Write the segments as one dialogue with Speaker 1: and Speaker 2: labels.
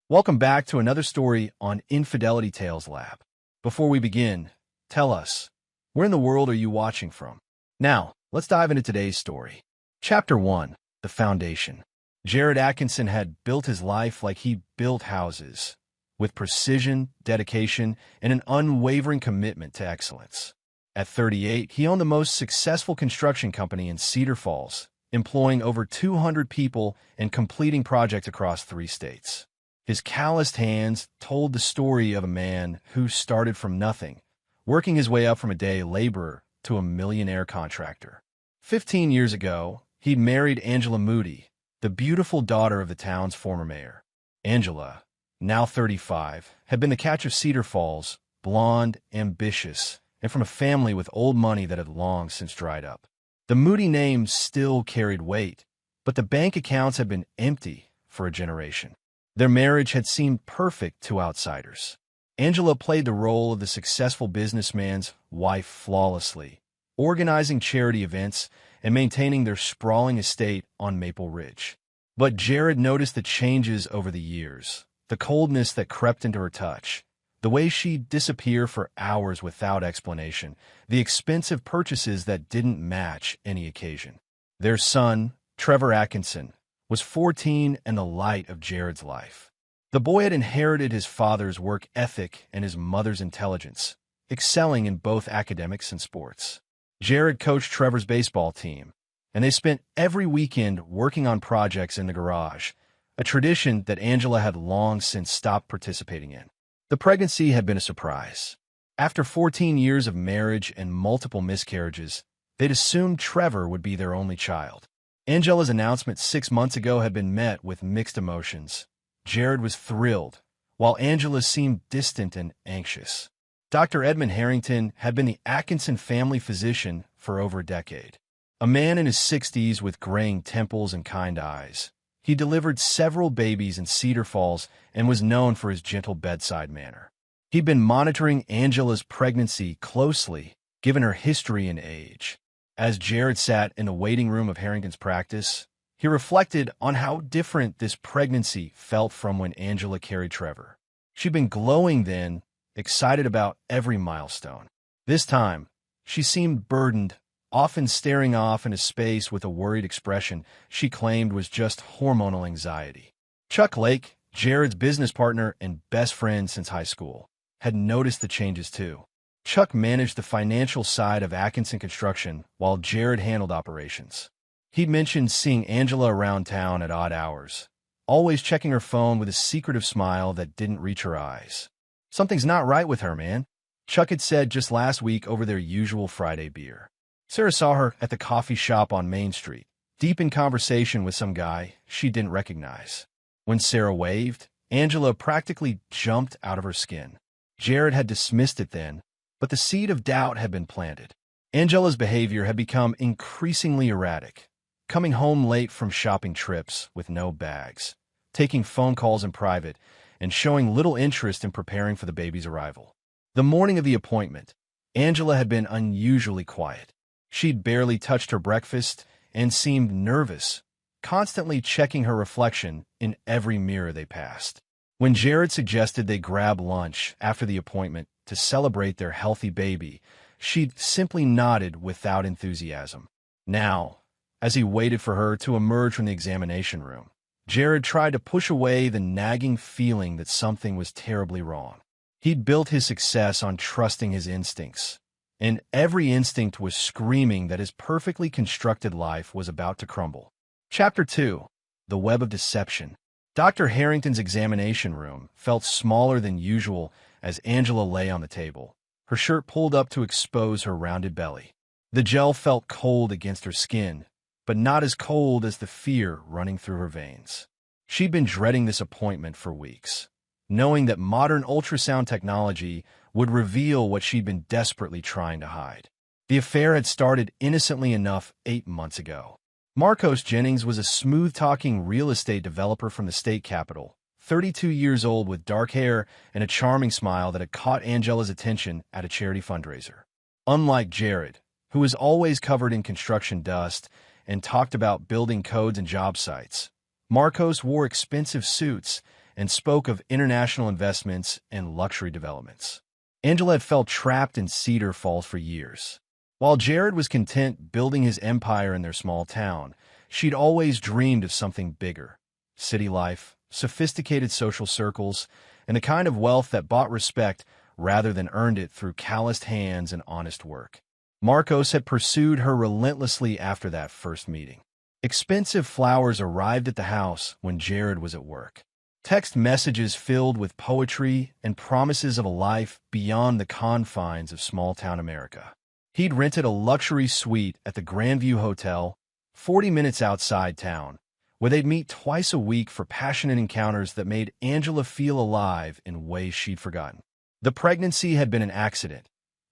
Speaker 1: Welcome back to another story on Infidelity Tales Lab. Before we begin, tell us, where in the world are you watching from? Now, let's dive into today's story. Chapter 1, The Foundation. Jared Atkinson had built his life like he built houses, with precision, dedication, and an unwavering commitment to excellence. At 38, he owned the most successful construction company in Cedar Falls, employing over 200 people and completing projects across 3 states. His calloused hands told the story of a man who started from nothing, working his way up from a day laborer to a millionaire contractor. 15 years ago, he married Angela Moody, the beautiful daughter of the town's former mayor. Angela, now 35, had been the catch of Cedar Falls, blonde, ambitious, and from a family with old money that had long since dried up. The Moody name still carried weight, but the bank accounts had been empty for a generation. Their marriage had seemed perfect to outsiders. Angela played the role of the successful businessman's wife flawlessly, organizing charity events and maintaining their sprawling estate on Maple Ridge. But Jared noticed the changes over the years, the coldness that crept into her touch, the way she'd disappear for hours without explanation, the expensive purchases that didn't match any occasion. Their son, Trevor Atkinson, was 14 and the light of Jared's life. The boy had inherited his father's work ethic and his mother's intelligence, excelling in both academics and sports. Jared coached Trevor's baseball team, and they spent every weekend working on projects in the garage, a tradition that Angela had long since stopped participating in. The pregnancy had been a surprise. After 14 years of marriage and multiple miscarriages, they'd assumed Trevor would be their only child. Angela's announcement 6 months ago had been met with mixed emotions. Jared was thrilled, while Angela seemed distant and anxious. Dr. Edmund Harrington had been the Atkinson family physician for over a decade. A man in his 60s with graying temples and kind eyes. He delivered several babies in Cedar Falls and was known for his gentle bedside manner. He'd been monitoring Angela's pregnancy closely, given her history and age. As Jared sat in the waiting room of Harrington's practice, he reflected on how different this pregnancy felt from when Angela carried Trevor. She'd been glowing then, excited about every milestone. This time, she seemed burdened, often staring off into space with a worried expression she claimed was just hormonal anxiety. Chuck Lake, Jared's business partner and best friend since high school, had noticed the changes too. Chuck managed the financial side of Atkinson Construction while Jared handled operations. He'd mentioned seeing Angela around town at odd hours, always checking her phone with a secretive smile that didn't reach her eyes. "Something's not right with her, man," Chuck had said just last week over their usual Friday beer. Sarah saw her at the coffee shop on Main Street, deep in conversation with some guy she didn't recognize. When Sarah waved, Angela practically jumped out of her skin. Jared had dismissed it then, but the seed of doubt had been planted. Angela's behavior had become increasingly erratic, coming home late from shopping trips with no bags, taking phone calls in private, and showing little interest in preparing for the baby's arrival. The morning of the appointment, Angela had been unusually quiet. She'd barely touched her breakfast and seemed nervous, constantly checking her reflection in every mirror they passed. When Jared suggested they grab lunch after the appointment to celebrate their healthy baby, she'd simply nodded without enthusiasm. Now, as he waited for her to emerge from the examination room, Jared tried to push away the nagging feeling that something was terribly wrong. He'd built his success on trusting his instincts, and every instinct was screaming that his perfectly constructed life was about to crumble. Chapter 2, The Web of Deception. Dr. Harrington's examination room felt smaller than usual as Angela lay on the table, her shirt pulled up to expose her rounded belly. The gel felt cold against her skin, but not as cold as the fear running through her veins. She'd been dreading this appointment for weeks, knowing that modern ultrasound technology would reveal what she'd been desperately trying to hide. The affair had started innocently enough 8 months ago. Marcos Jennings was a smooth-talking real estate developer from the state capital, 32 years old with dark hair and a charming smile that had caught Angela's attention at a charity fundraiser. Unlike Jared, who was always covered in construction dust and talked about building codes and job sites, Marcos wore expensive suits and spoke of international investments and luxury developments. Angela had felt trapped in Cedar Falls for years. While Jared was content building his empire in their small town, she'd always dreamed of something bigger: city life, sophisticated social circles, and the kind of wealth that bought respect rather than earned it through calloused hands and honest work. Marcos had pursued her relentlessly after that first meeting. Expensive flowers arrived at the house when Jared was at work. Text messages filled with poetry and promises of a life beyond the confines of small-town America. He'd rented a luxury suite at the Grandview Hotel, 40 minutes outside town, where they'd meet twice a week for passionate encounters that made Angela feel alive in ways she'd forgotten. The pregnancy had been an accident,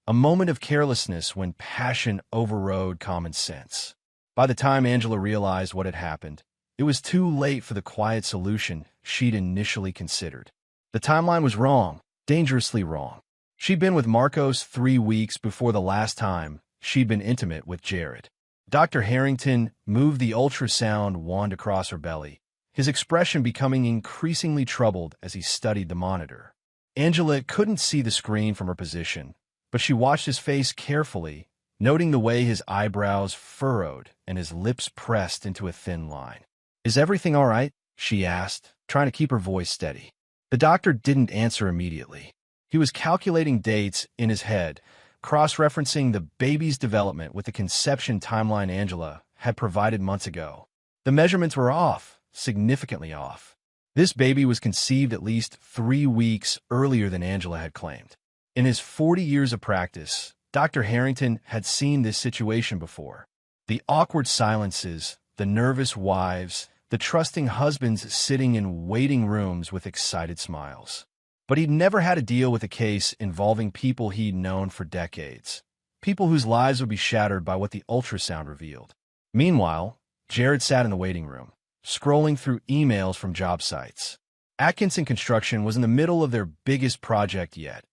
Speaker 1: a moment of carelessness when passion overrode common sense. By the time Angela realized what had happened, it was too late for the quiet solution she'd initially considered. The timeline was wrong, dangerously wrong. She'd been with Marcos 3 weeks before the last time she'd been intimate with Jared. Dr. Harrington moved the ultrasound wand across her belly, his expression becoming increasingly troubled as he studied the monitor. Angela couldn't see the screen from her position, but she watched his face carefully, noting the way his eyebrows furrowed and his lips pressed into a thin line. "Is everything all right?" she asked, trying to keep her voice steady. The doctor didn't answer immediately. He was calculating dates in his head, cross-referencing the baby's development with the conception timeline Angela had provided months ago. The measurements were off, significantly off. This baby was conceived at least 3 weeks earlier than Angela had claimed. In his 40 years of practice, Dr. Harrington had seen this situation before. The awkward silences, the nervous wives, the trusting husbands sitting in waiting rooms with excited smiles. But he'd never had to deal with a case involving people he'd known for decades, people whose lives would be shattered by what the ultrasound revealed. Meanwhile, Jared sat in the waiting room, scrolling through emails from job sites. Atkinson Construction was in the middle of their biggest project yet,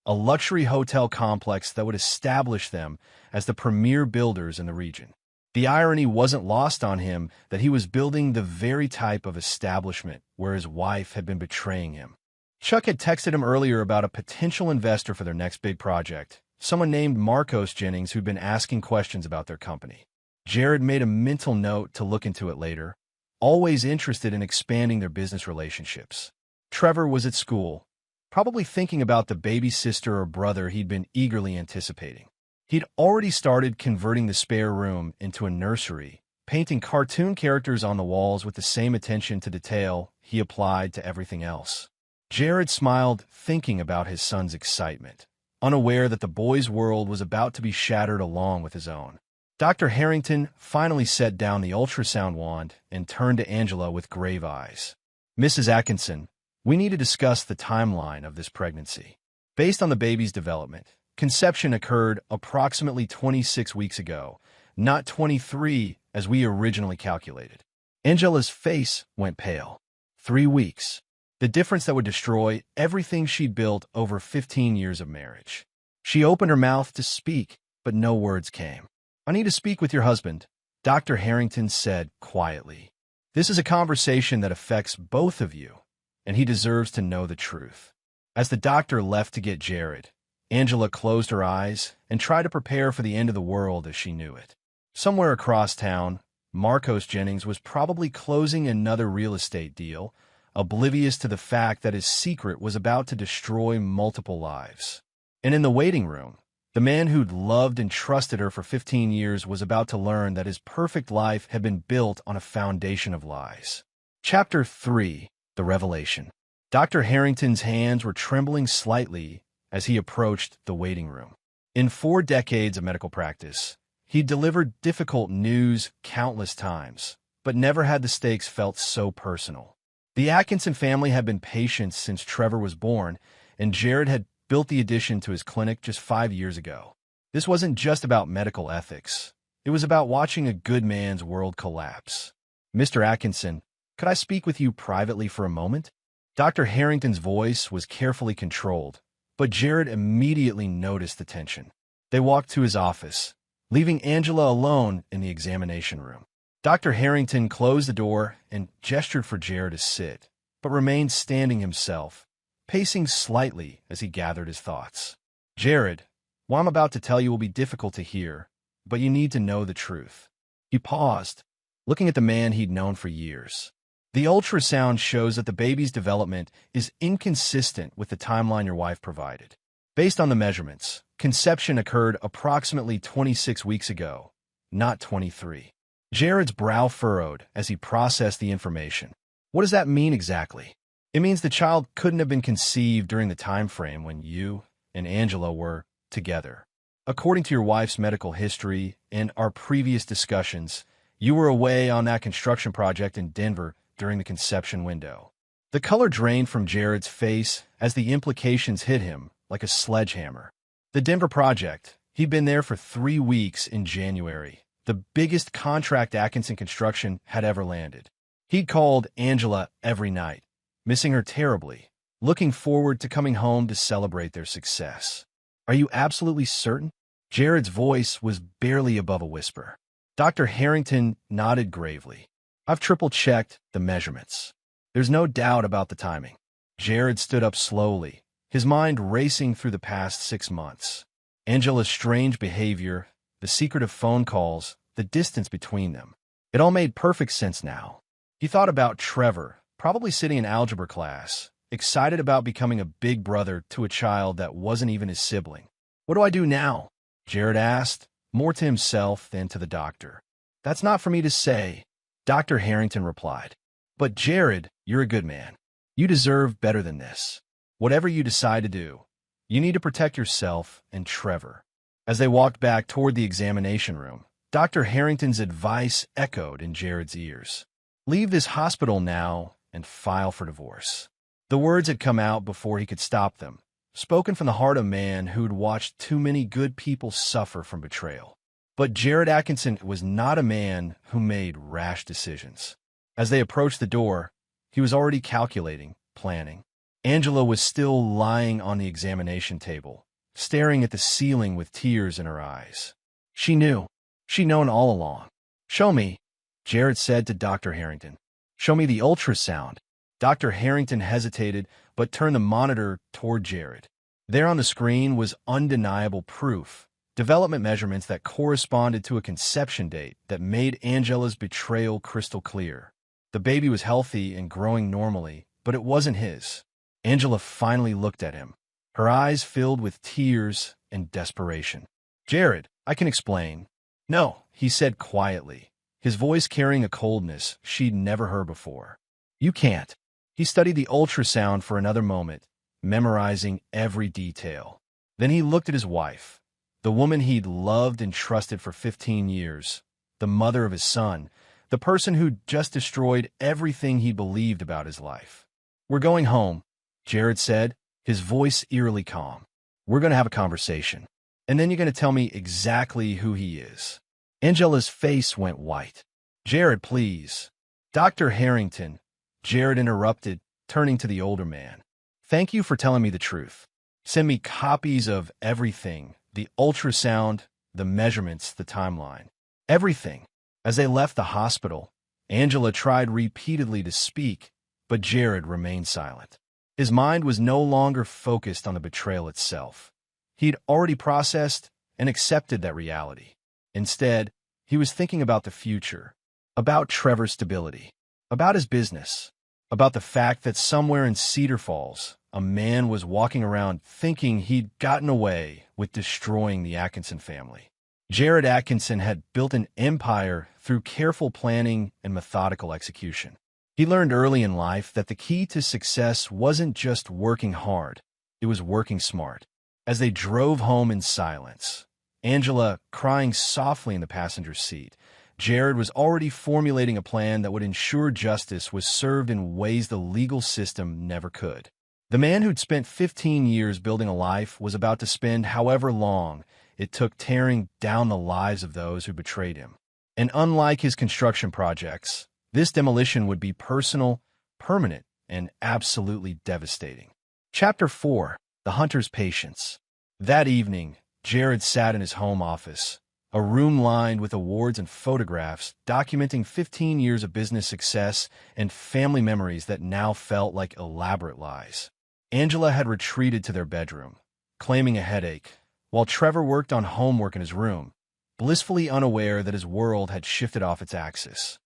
Speaker 1: a luxury hotel complex that would establish them as the premier builders in the region. The irony wasn't lost on him that he was building the very type of establishment where his wife had been betraying him. Chuck had texted him earlier about a potential investor for their next big project, someone named Marcos Jennings who'd been asking questions about their company. Jared made a mental note to look into it later, always interested in expanding their business relationships. Trevor was at school, probably thinking about the baby sister or brother he'd been eagerly anticipating. He'd already started converting the spare room into a nursery, painting cartoon characters on the walls with the same attention to detail he applied to everything else. Jared smiled, thinking about his son's excitement, unaware that the boy's world was about to be shattered along with his own. Dr. Harrington finally set down the ultrasound wand and turned to Angela with grave eyes. "Mrs. Atkinson, we need to discuss the timeline of this pregnancy. Based on the baby's development, conception occurred approximately 26 weeks ago, not 23 as we originally calculated." Angela's face went pale. 3 weeks. The difference that would destroy everything she'd built over 15 years of marriage. She opened her mouth to speak, but no words came. "I need to speak with your husband," Dr. Harrington said quietly. "This is a conversation that affects both of you, and he deserves to know the truth." As the doctor left to get Jared, Angela closed her eyes and tried to prepare for the end of the world as she knew it. Somewhere across town, Marcos Jennings was probably closing another real estate deal, oblivious to the fact that his secret was about to destroy multiple lives. And in the waiting room, the man who'd loved and trusted her for 15 years was about to learn that his perfect life had been built on a foundation of lies. Chapter 3: The Revelation. Dr. Harrington's hands were trembling slightly as he approached the waiting room. In 4 decades of medical practice, he'd delivered difficult news countless times, but never had the stakes felt so personal. The Atkinson family had been patient since Trevor was born, and Jared had built the addition to his clinic just 5 years ago. This wasn't just about medical ethics. It was about watching a good man's world collapse. "Mr. Atkinson, could I speak with you privately for a moment?" Dr. Harrington's voice was carefully controlled, but Jared immediately noticed the tension. They walked to his office, leaving Angela alone in the examination room. Dr. Harrington closed the door and gestured for Jared to sit, but remained standing himself, pacing slightly as he gathered his thoughts. Jared, what I'm about to tell you will be difficult to hear, but you need to know the truth. He paused, looking at the man he'd known for years. The ultrasound shows that the baby's development is inconsistent with the timeline your wife provided. Based on the measurements, conception occurred approximately 26 weeks ago, not 23. Jared's brow furrowed as he processed the information. What does that mean exactly? It means the child couldn't have been conceived during the time frame when you and Angela were together. According to your wife's medical history and our previous discussions, you were away on that construction project in Denver during the conception window. The color drained from Jared's face as the implications hit him like a sledgehammer. The Denver project, he'd been there for 3 weeks in January, the biggest contract Atkinson Construction had ever landed. He'd called Angela every night, missing her terribly, looking forward to coming home to celebrate their success. Are you absolutely certain? Jared's voice was barely above a whisper. Dr. Harrington nodded gravely. I've triple-checked the measurements. There's no doubt about the timing. Jared stood up slowly, his mind racing through the past 6 months. Angela's strange behavior, the secretive phone calls, the distance between them. It all made perfect sense now. He thought about Trevor, probably sitting in algebra class, excited about becoming a big brother to a child that wasn't even his sibling. What do I do now? Jared asked, more to himself than to the doctor. That's not for me to say, Dr. Harrington replied. But Jared, you're a good man. You deserve better than this. Whatever you decide to do, you need to protect yourself and Trevor. As they walked back toward the examination room, Dr. Harrington's advice echoed in Jared's ears. Leave this hospital now and file for divorce. The words had come out before he could stop them, spoken from the heart of a man who'd watched too many good people suffer from betrayal. But Jared Atkinson was not a man who made rash decisions. As they approached the door, he was already calculating, planning. Angela was still lying on the examination table, staring at the ceiling with tears in her eyes. She knew. She'd known all along. Show me, Jared said to Dr. Harrington. Show me the ultrasound. Dr. Harrington hesitated, but turned the monitor toward Jared. There on the screen was undeniable proof, development measurements that corresponded to a conception date that made Angela's betrayal crystal clear. The baby was healthy and growing normally, but it wasn't his. Angela finally looked at him, her eyes filled with tears and desperation. Jared, I can explain. No, he said quietly, his voice carrying a coldness she'd never heard before. You can't. He studied the ultrasound for another moment, memorizing every detail. Then he looked at his wife, the woman he'd loved and trusted for 15 years, the mother of his son, the person who'd just destroyed everything he believed about his life. We're going home, Jared said, his voice eerily calm. We're going to have a conversation, and then you're going to tell me exactly who he is. Angela's face went white. Jared, please. Dr. Harrington, Jared interrupted, turning to the older man. Thank you for telling me the truth. Send me copies of everything, the ultrasound, the measurements, the timeline. Everything. As they left the hospital, Angela tried repeatedly to speak, but Jared remained silent. His mind was no longer focused on the betrayal itself. He'd already processed and accepted that reality. Instead, he was thinking about the future, about Trevor's stability, about his business, about the fact that somewhere in Cedar Falls, a man was walking around thinking he'd gotten away with destroying the Atkinson family. Jared Atkinson had built an empire through careful planning and methodical execution. He learned early in life that the key to success wasn't just working hard, it was working smart. As they drove home in silence, Angela crying softly in the passenger seat, Jared was already formulating a plan that would ensure justice was served in ways the legal system never could. The man who'd spent 15 years building a life was about to spend however long it took tearing down the lives of those who betrayed him. And unlike his construction projects, this demolition would be personal, permanent, and absolutely devastating. Chapter 4. The Hunter's Patience. That evening, Jared sat in his home office, a room lined with awards and photographs documenting 15 years of business success and family memories that now felt like elaborate lies. Angela had retreated to their bedroom, claiming a headache, while Trevor worked on homework in his room, blissfully unaware that his world had shifted off its axis.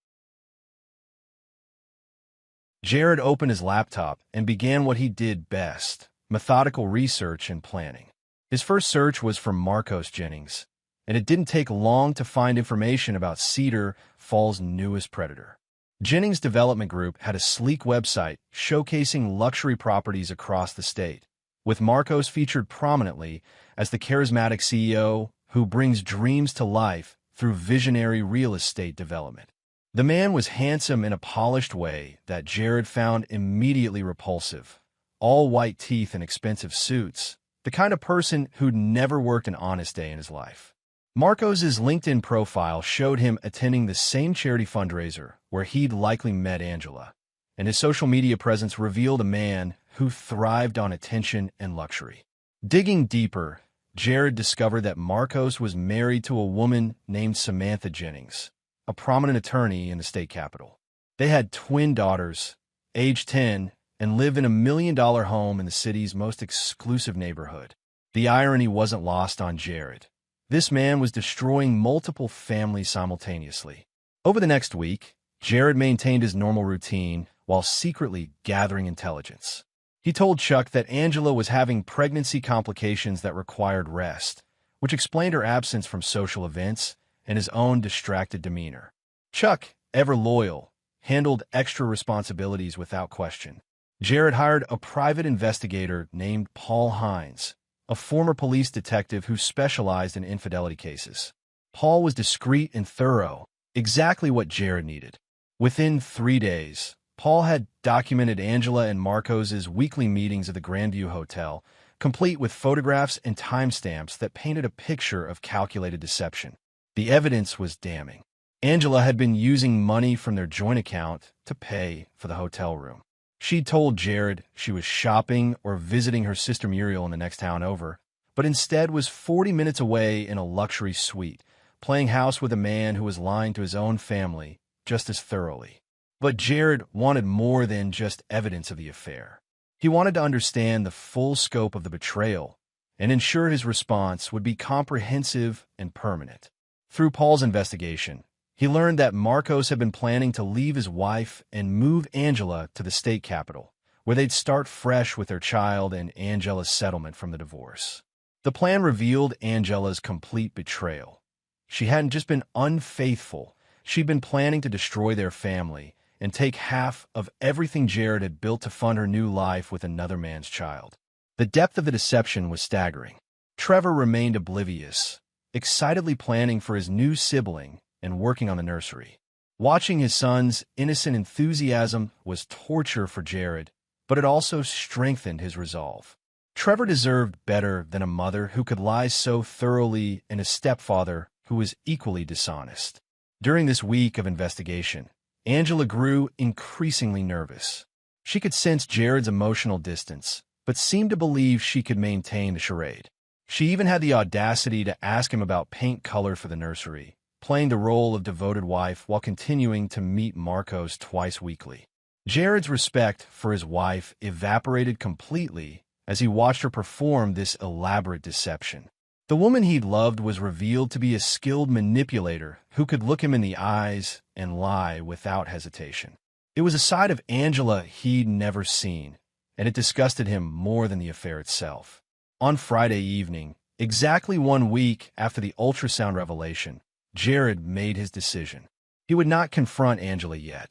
Speaker 1: Jared opened his laptop and began what he did best: methodical research and planning. His first search was for Marcos Jennings, and it didn't take long to find information about Cedar Falls' newest predator. Jennings Development Group had a sleek website showcasing luxury properties across the state, with Marcos featured prominently as the charismatic CEO who brings dreams to life through visionary real estate development. The man was handsome in a polished way that Jared found immediately repulsive. All white teeth and expensive suits, the kind of person who'd never worked an honest day in his life. Marcos's LinkedIn profile showed him attending the same charity fundraiser where he'd likely met Angela, and his social media presence revealed a man who thrived on attention and luxury. Digging deeper, Jared discovered that Marcos was married to a woman named Samantha Jennings, a prominent attorney in the state capital. They had twin daughters, aged 10, and live in $1 million home in the city's most exclusive neighborhood. The irony wasn't lost on Jared. This man was destroying multiple families simultaneously. Over the next week, Jared maintained his normal routine while secretly gathering intelligence. He told Chuck that Angela was having pregnancy complications that required rest, which explained her absence from social events and his own distracted demeanor. Chuck, ever loyal, handled extra responsibilities without question. Jared hired a private investigator named Paul Hines, a former police detective who specialized in infidelity cases. Paul was discreet and thorough, exactly what Jared needed. Within 3 days, Paul had documented Angela and Marcos's weekly meetings at the Grandview Hotel, complete with photographs and timestamps that painted a picture of calculated deception. The evidence was damning. Angela had been using money from their joint account to pay for the hotel room. She'd told Jared she was shopping or visiting her sister Muriel in the next town over, but instead was 40 minutes away in a luxury suite, playing house with a man who was lying to his own family just as thoroughly. But Jared wanted more than just evidence of the affair. He wanted to understand the full scope of the betrayal and ensure his response would be comprehensive and permanent. Through Paul's investigation, he learned that Marcos had been planning to leave his wife and move Angela to the state capital, where they'd start fresh with their child and Angela's settlement from the divorce. The plan revealed Angela's complete betrayal. She hadn't just been unfaithful, she'd been planning to destroy their family and take half of everything Jared had built to fund her new life with another man's child. The depth of the deception was staggering. Trevor remained oblivious, excitedly planning for his new sibling and working on the nursery. Watching his son's innocent enthusiasm was torture for Jared, but it also strengthened his resolve. Trevor deserved better than a mother who could lie so thoroughly and a stepfather who was equally dishonest. During this week of investigation, Angela grew increasingly nervous. She could sense Jared's emotional distance, but seemed to believe she could maintain the charade. She even had the audacity to ask him about paint color for the nursery, playing the role of devoted wife while continuing to meet Marcos twice weekly. Jared's respect for his wife evaporated completely as he watched her perform this elaborate deception. The woman he'd loved was revealed to be a skilled manipulator who could look him in the eyes and lie without hesitation. It was a side of Angela he'd never seen, and it disgusted him more than the affair itself. On Friday evening, exactly 1 week after the ultrasound revelation, Jared made his decision. He would not confront Angela yet.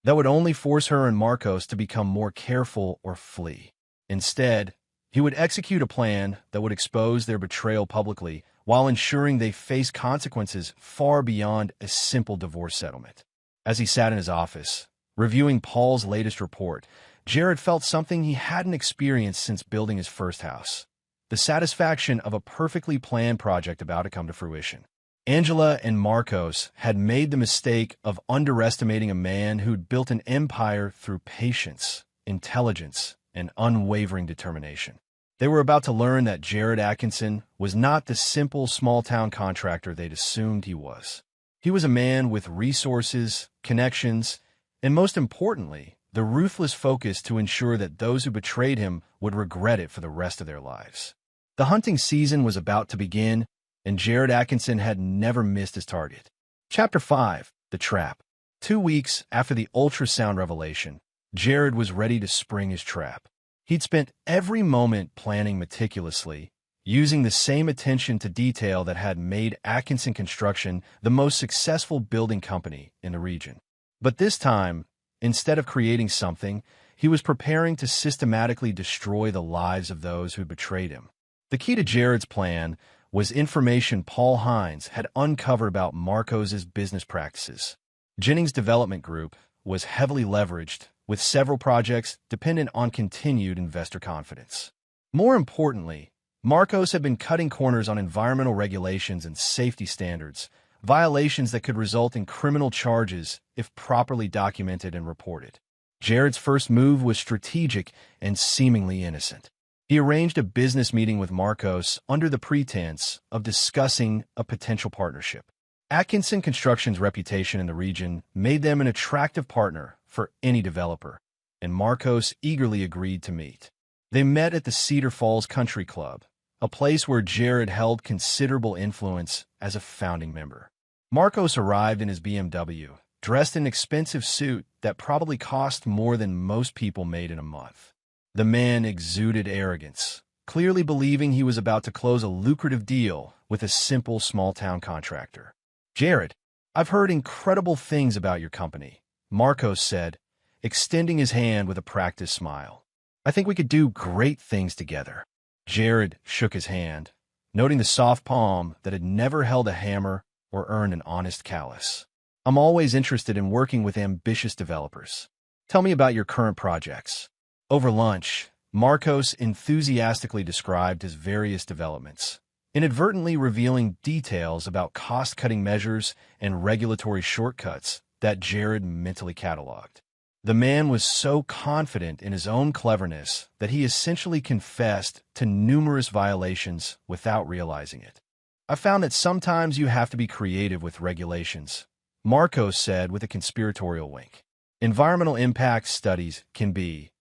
Speaker 1: That would only force her and Marcos to become more careful or flee. Instead, he would execute a plan that would expose their betrayal publicly while ensuring they face consequences far beyond a simple divorce settlement. As he sat in his office, reviewing Paul's latest report, Jared felt something he hadn't experienced since building his first house: the satisfaction of a perfectly planned project about to come to fruition. Angela and Marcos had made the mistake of underestimating a man who'd built an empire through patience, intelligence, and unwavering determination. They were about to learn that Jared Atkinson was not the simple small-town contractor they'd assumed he was. He was a man with resources, connections, and most importantly, the ruthless focus to ensure that those who betrayed him would regret it for the rest of their lives. The hunting season was about to begin, and Jared Atkinson had never missed his target. Chapter 5. The Trap. 2 weeks after the ultrasound revelation, Jared was ready to spring his trap. He'd spent every moment planning meticulously, using the same attention to detail that had made Atkinson Construction the most successful building company in the region. But this time, instead of creating something, he was preparing to systematically destroy the lives of those who betrayed him. The key to Jared's plan was information Paul Hines had uncovered about Marcos's business practices. Jennings Development Group was heavily leveraged, with several projects dependent on continued investor confidence. More importantly, Marcos had been cutting corners on environmental regulations and safety standards, violations that could result in criminal charges if properly documented and reported. Jared's first move was strategic and seemingly innocent. He arranged a business meeting with Marcos under the pretense of discussing a potential partnership. Atkinson Construction's reputation in the region made them an attractive partner for any developer, and Marcos eagerly agreed to meet. They met at the Cedar Falls Country Club, a place where Jared held considerable influence as a founding member. Marcos arrived in his BMW, dressed in an expensive suit that probably cost more than most people made in a month. The man exuded arrogance, clearly believing he was about to close a lucrative deal with a simple small-town contractor. "Jared, I've heard incredible things about your company," Marcos said, extending his hand with a practiced smile. "I think we could do great things together." Jared shook his hand, noting the soft palm that had never held a hammer or earned an honest callus. "I'm always interested in working with ambitious developers. Tell me about your current projects." Over lunch, Marcos enthusiastically described his various developments, inadvertently revealing details about cost-cutting measures and regulatory shortcuts that Jared mentally cataloged. The man was so confident in his own cleverness that he essentially confessed to numerous violations without realizing it. "I found that sometimes you have to be creative with regulations," Marcos said with a conspiratorial wink. "Environmental impact studies can be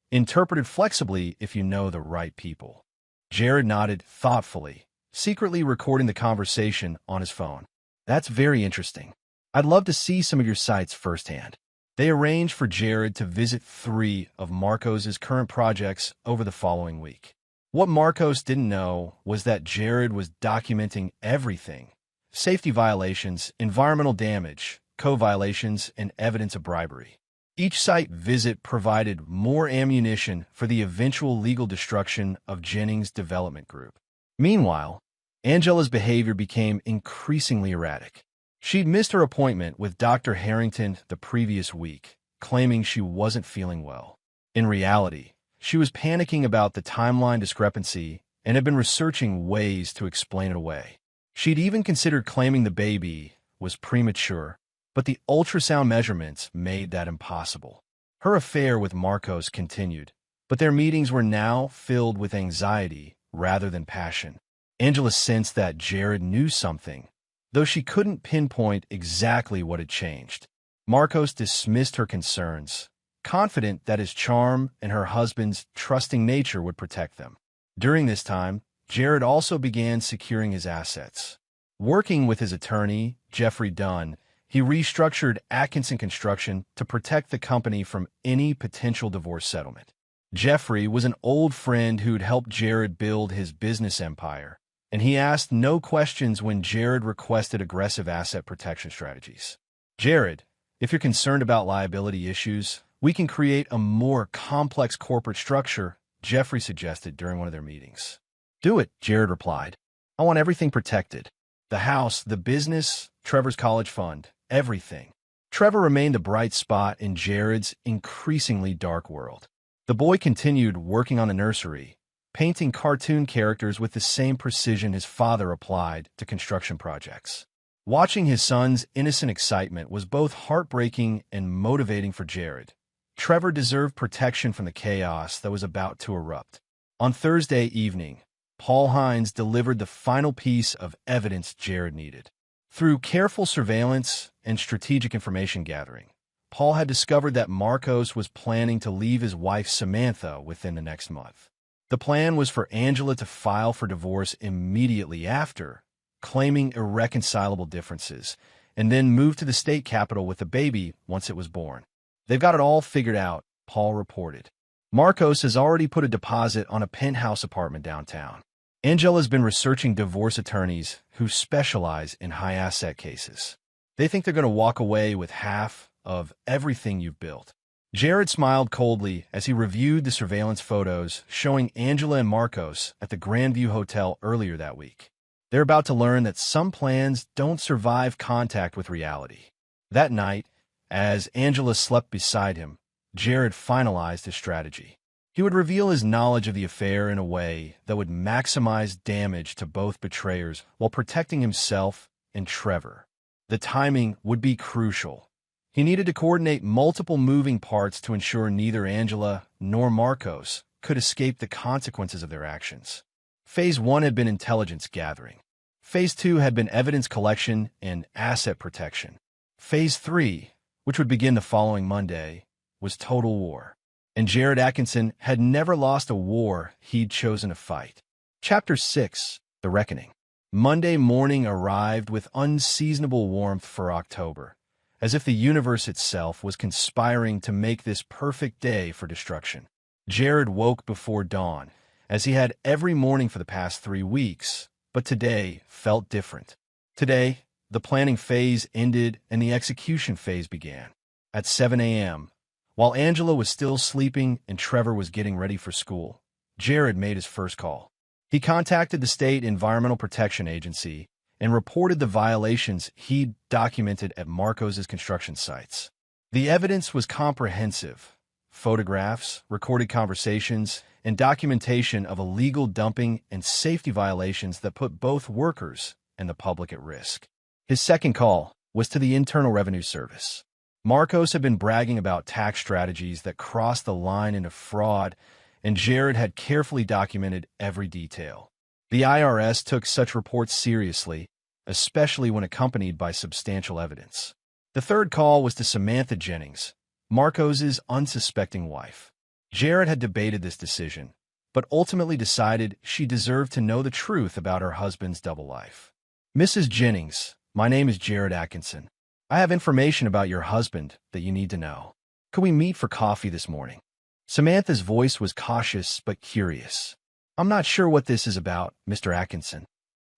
Speaker 1: interpreted flexibly if you know the right people." Jared nodded thoughtfully, secretly recording the conversation on his phone. "That's very interesting. I'd love to see some of your sites firsthand." They arranged for Jared to visit 3 of Marcos's current projects over the following week. What Marcos didn't know was that Jared was documenting everything: safety violations, environmental damage, code violations, and evidence of bribery. Each site visit provided more ammunition for the eventual legal destruction of Jennings Development Group. Meanwhile, Angela's behavior became increasingly erratic. She'd missed her appointment with Dr. Harrington the previous week, claiming she wasn't feeling well. In reality, she was panicking about the timeline discrepancy and had been researching ways to explain it away. She'd even considered claiming the baby was premature, but the ultrasound measurements made that impossible. Her affair with Marcos continued, but their meetings were now filled with anxiety rather than passion. Angela sensed that Jared knew something, though she couldn't pinpoint exactly what had changed. Marcos dismissed her concerns, confident that his charm and her husband's trusting nature would protect them. During this time, Jared also began securing his assets. Working with his attorney, Jeffrey Dunn, he restructured Atkinson Construction to protect the company from any potential divorce settlement. Jeffrey was an old friend who'd helped Jared build his business empire, and he asked no questions when Jared requested aggressive asset protection strategies. "Jared, if you're concerned about liability issues, we can create a more complex corporate structure," Jeffrey suggested during one of their meetings. "Do it," Jared replied. "I want everything protected. The house, the business, Trevor's college fund, everything." Trevor remained a bright spot in Jared's increasingly dark world. The boy continued working on the nursery, painting cartoon characters with the same precision his father applied to construction projects. Watching his son's innocent excitement was both heartbreaking and motivating for Jared. Trevor deserved protection from the chaos that was about to erupt. On Thursday evening, Paul Hines delivered the final piece of evidence Jared needed. Through careful surveillance and strategic information gathering, Paul had discovered that Marcos was planning to leave his wife Samantha within the next month. The plan was for Angela to file for divorce immediately after, claiming irreconcilable differences, and then move to the state capital with the baby once it was born. "They've got it all figured out," Paul reported. "Marcos has already put a deposit on a penthouse apartment downtown. Angela's been researching divorce attorneys who specialize in high-asset cases. They think they're going to walk away with half of everything you've built." Jared smiled coldly as he reviewed the surveillance photos showing Angela and Marcos at the Grandview Hotel earlier that week. They're about to learn that some plans don't survive contact with reality. That night, as Angela slept beside him, Jared finalized his strategy. He would reveal his knowledge of the affair in a way that would maximize damage to both betrayers while protecting himself and Trevor. The timing would be crucial. He needed to coordinate multiple moving parts to ensure neither Angela nor Marcos could escape the consequences of their actions. Phase 1 had been intelligence gathering. Phase 2 had been evidence collection and asset protection. Phase 3, which would begin the following Monday, was total war. And Jared Atkinson had never lost a war he'd chosen to fight. Chapter 6, The Reckoning. Monday morning arrived with unseasonable warmth for October, as if the universe itself was conspiring to make this perfect day for destruction. Jared woke before dawn, as he had every morning for the past 3 weeks, but today felt different. Today, the planning phase ended and the execution phase began. At 7 a.m., while Angela was still sleeping and Trevor was getting ready for school, Jared made his first call. He contacted the State Environmental Protection Agency and reported the violations he'd documented at Marcos' construction sites. The evidence was comprehensive: photographs, recorded conversations, and documentation of illegal dumping and safety violations that put both workers and the public at risk. His second call was to the Internal Revenue Service. Marcos had been bragging about tax strategies that crossed the line into fraud, and Jared had carefully documented every detail. The IRS took such reports seriously, especially when accompanied by substantial evidence. The third call was to Samantha Jennings, Marcos' unsuspecting wife. Jared had debated this decision, but ultimately decided she deserved to know the truth about her husband's double life. "Mrs. Jennings, my name is Jared Atkinson. I have information about your husband that you need to know. Could we meet for coffee this morning?" Samantha's voice was cautious but curious. "I'm not sure what this is about, Mr. Atkinson."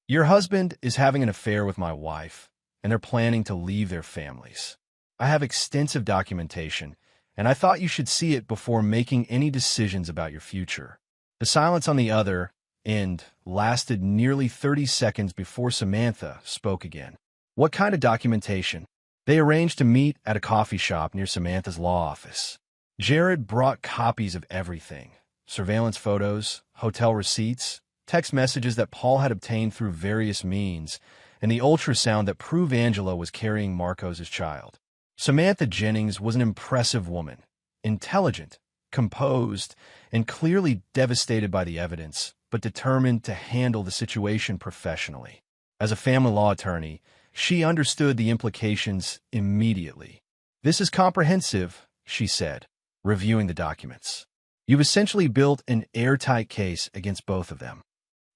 Speaker 1: "Your husband is having an affair with my wife, and they're planning to leave their families. I have extensive documentation, and I thought you should see it before making any decisions about your future." The silence on the other end lasted nearly 30 seconds before Samantha spoke again. "What kind of documentation?" They arranged to meet at a coffee shop near Samantha's law office. Jared brought copies of everything: surveillance photos, hotel receipts, text messages that Paul had obtained through various means, and the ultrasound that proved Angela was carrying Marcos' child. Samantha Jennings was an impressive woman, intelligent, composed, and clearly devastated by the evidence, but determined to handle the situation professionally. As a family law attorney, she understood the implications immediately. "This is comprehensive," she said, reviewing the documents. "You've essentially built an airtight case against both of them."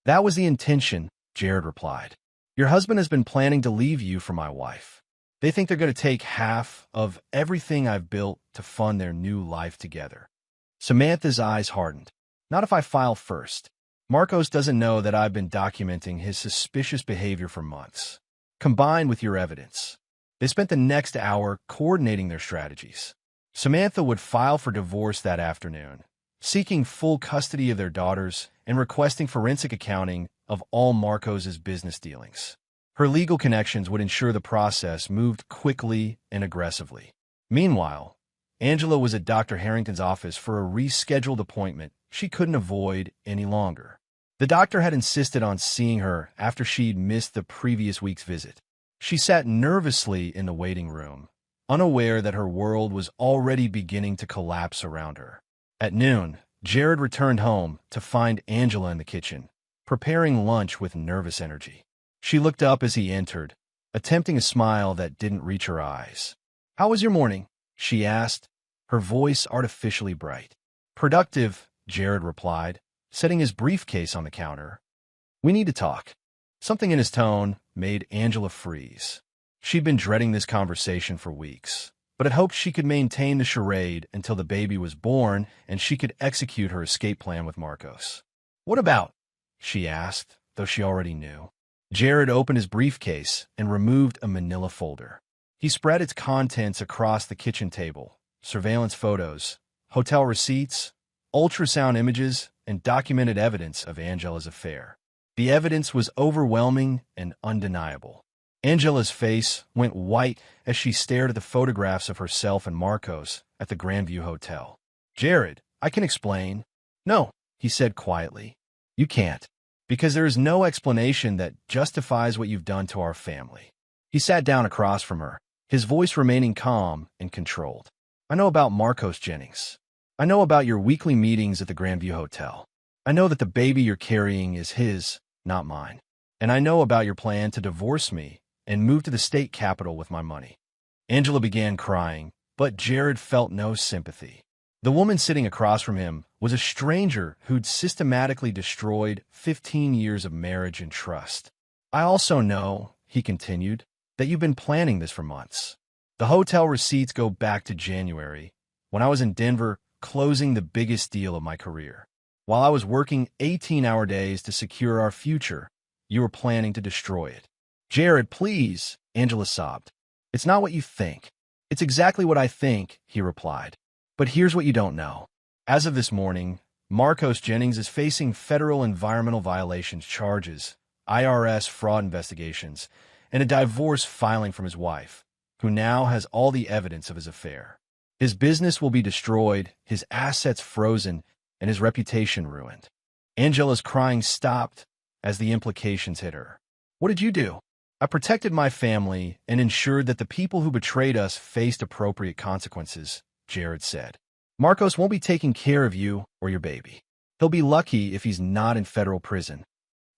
Speaker 1: "That was the intention," Jared replied. "Your husband has been planning to leave you for my wife. They think they're going to take half of everything I've built to fund their new life together." Samantha's eyes hardened. "Not if I file first. Marcos doesn't know that I've been documenting his suspicious behavior for months, combined with your evidence." They spent the next hour coordinating their strategies. Samantha would file for divorce that afternoon, seeking full custody of their daughters and requesting forensic accounting of all Marcos' business dealings. Her legal connections would ensure the process moved quickly and aggressively. Meanwhile, Angela was at Dr. Harrington's office for a rescheduled appointment she couldn't avoid any longer. The doctor had insisted on seeing her after she'd missed the previous week's visit. She sat nervously in the waiting room, unaware that her world was already beginning to collapse around her. At noon, Jared returned home to find Angela in the kitchen, preparing lunch with nervous energy. She looked up as he entered, attempting a smile that didn't reach her eyes. "How was your morning?" she asked, her voice artificially bright. "Productive," Jared replied, setting his briefcase on the counter. "We need to talk." Something in his tone made Angela freeze. She'd been dreading this conversation for weeks, but had hoped she could maintain the charade until the baby was born and she could execute her escape plan with Marcos. "What about?" she asked, though she already knew. Jared opened his briefcase and removed a manila folder. He spread its contents across the kitchen table: surveillance photos, hotel receipts, ultrasound images, and documented evidence of Angela's affair. The evidence was overwhelming and undeniable. Angela's face went white as she stared at the photographs of herself and Marcos at the Grandview Hotel. "Jared, I can explain." "No," he said quietly. "You can't, because there is no explanation that justifies what you've done to our family." He sat down across from her, his voice remaining calm and controlled. "I know about Marcos Jennings. I know about your weekly meetings at the Grandview Hotel. I know that the baby you're carrying is his, not mine. And I know about your plan to divorce me and move to the state capital with my money." Angela began crying, but Jared felt no sympathy. The woman sitting across from him was a stranger who'd systematically destroyed 15 years of marriage and trust. "I also know," he continued, "that you've been planning this for months. The hotel receipts go back to January, when I was in Denver closing the biggest deal of my career. While I was working 18-hour days to secure our future, you were planning to destroy it." "Jared, please," Angela sobbed. "It's not what you think." "It's exactly what I think," he replied. "But here's what you don't know. As of this morning, Marcos Jennings is facing federal environmental violations charges, IRS fraud investigations, and a divorce filing from his wife, who now has all the evidence of his affair. His business will be destroyed, his assets frozen, and his reputation ruined." Angela's crying stopped as the implications hit her. "What did you do?" "I protected my family and ensured that the people who betrayed us faced appropriate consequences," Jared said. "Marcos won't be taking care of you or your baby. He'll be lucky if he's not in federal prison."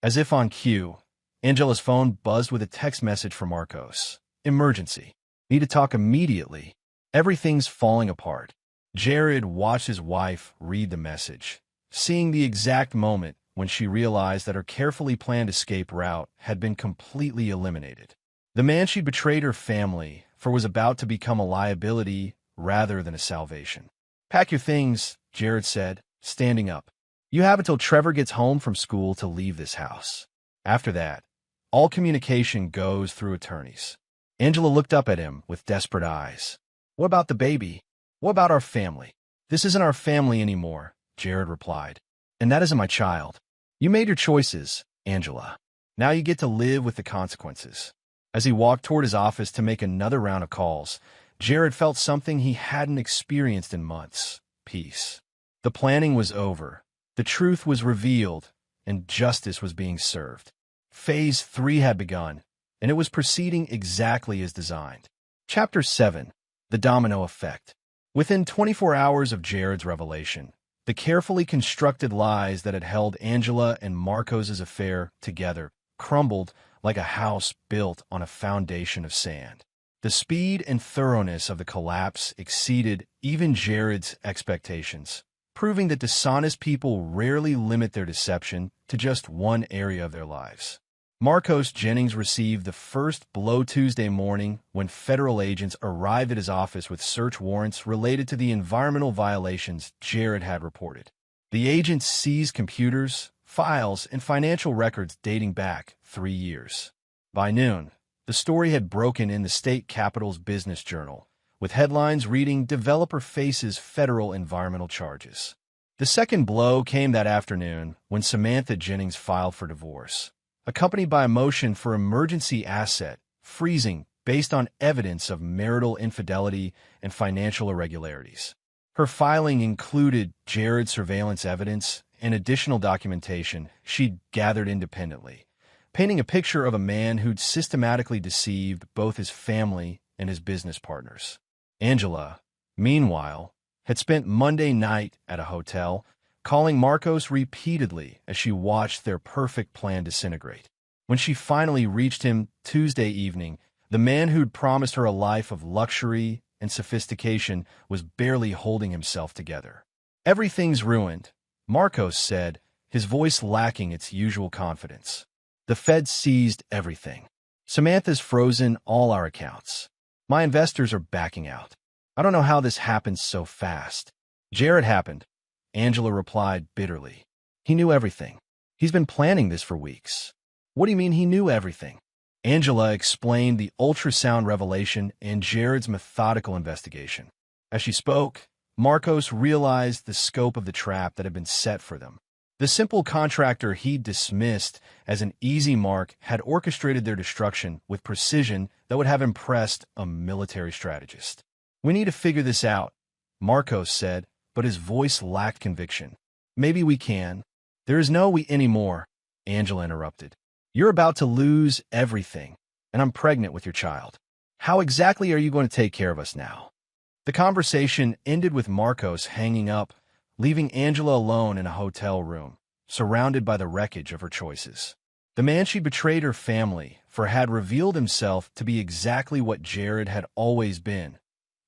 Speaker 1: As if on cue, Angela's phone buzzed with a text message from Marcos. "Emergency. Need to talk immediately. Everything's falling apart." Jared watched his wife read the message, seeing the exact moment when she realized that her carefully planned escape route had been completely eliminated. The man she'd betrayed her family for was about to become a liability rather than a salvation. "Pack your things," Jared said, standing up. "You have until Trevor gets home from school to leave this house. After that, all communication goes through attorneys." Angela looked up at him with desperate eyes. "What about the baby? What about our family?" "This isn't our family anymore," Jared replied. "And that isn't my child. You made your choices, Angela. Now you get to live with the consequences." As he walked toward his office to make another round of calls, Jared felt something he hadn't experienced in months: peace. The planning was over, the truth was revealed, and justice was being served. Phase 3 had begun, and it was proceeding exactly as designed. Chapter 7. The Domino Effect. Within 24 hours of Jared's revelation, the carefully constructed lies that had held Angela and Marcos' affair together crumbled like a house built on a foundation of sand. The speed and thoroughness of the collapse exceeded even Jared's expectations, proving that dishonest people rarely limit their deception to just one area of their lives. Marcos Jennings received the first blow Tuesday morning when federal agents arrived at his office with search warrants related to the environmental violations Jared had reported. The agents seized computers, files, and financial records dating back 3 years. By noon, the story had broken in the state capital's business journal, with headlines reading "Developer Faces Federal Environmental Charges." The second blow came that afternoon when Samantha Jennings filed for divorce, accompanied by a motion for emergency asset freezing based on evidence of marital infidelity and financial irregularities. Her filing included Jared's surveillance evidence and additional documentation she'd gathered independently, painting a picture of a man who'd systematically deceived both his family and his business partners. Angela, meanwhile, had spent Monday night at a hotel, calling Marcos repeatedly as she watched their perfect plan disintegrate. When she finally reached him Tuesday evening, the man who'd promised her a life of luxury and sophistication was barely holding himself together. "Everything's ruined," Marcos said, his voice lacking its usual confidence. "The Fed seized everything. Samantha's frozen all our accounts. My investors are backing out. I don't know how this happened so fast." "Jared happened," Angela replied bitterly. "He knew everything. He's been planning this for weeks." "What do you mean he knew everything?" Angela explained the ultrasound revelation and Jared's methodical investigation. As she spoke, Marcos realized the scope of the trap that had been set for them. The simple contractor he dismissed as an easy mark had orchestrated their destruction with precision that would have impressed a military strategist. "We need to figure this out," Marcos said, but his voice lacked conviction. "Maybe we can." "There is no we anymore," Angela interrupted. "You're about to lose everything, and I'm pregnant with your child. How exactly are you going to take care of us now?" The conversation ended with Marcos hanging up, leaving Angela alone in a hotel room, surrounded by the wreckage of her choices. The man she betrayed her family for had revealed himself to be exactly what Jared had always been,